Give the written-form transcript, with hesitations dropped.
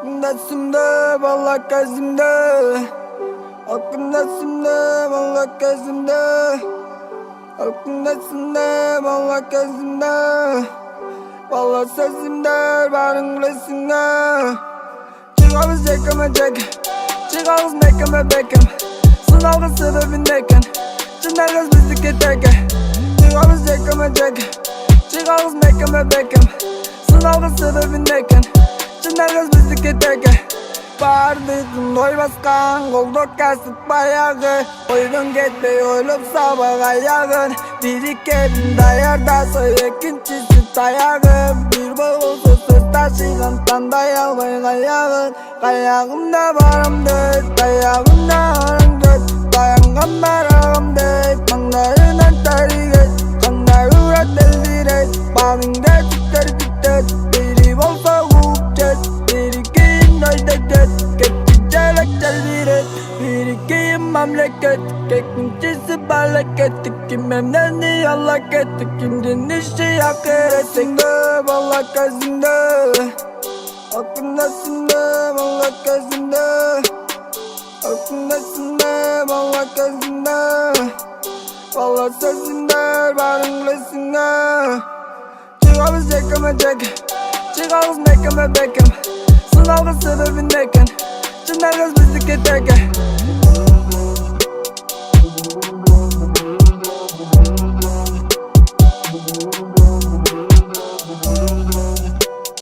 Aklımdasın da valla gözümde. Aklımdasın da valla gözümde. Aklımdasın da valla gözümde. Valla sözümde varın resimde. Çıkağız çekemeyecek. Çıkağız mekeme bekim. Sınavın sebebindeyken Çınarız bizlik eteke. Çıkağız çekemeyecek. Çıkağız mekeme bekim. Sınavın sebebindeyken Çınarız bizlik eteke. Bardıydın oy baskan Kolda kasıp bayağı Oydun gitmeyi oylup sabah ayağın Biri kelin dayardası ikincisi dayağın Bir boğulsa söz taşıyan tan dayalmayın ayağın Kayağımda varımdı Dayağımda arımdı Dayangan barağımdı Manlarından tarih Kanlar uğrat deldiret Bağımda tüter tüter Biri olsa hukçet Biri giyin öydeket Geçicelek deldiret Biri giyin memleket Kekincisi berleket Kim emlerini yallak etti Kimden işi hak eretsin de valla gözünde Aklımdasın da valla gözünde Aklımdasın da valla gözünde Valla sözünde varın resimde Çıkağız çekemeyecek Çıkağız mekeme bekim Sınavın sebebindeyken Çınarız bizlik eteke.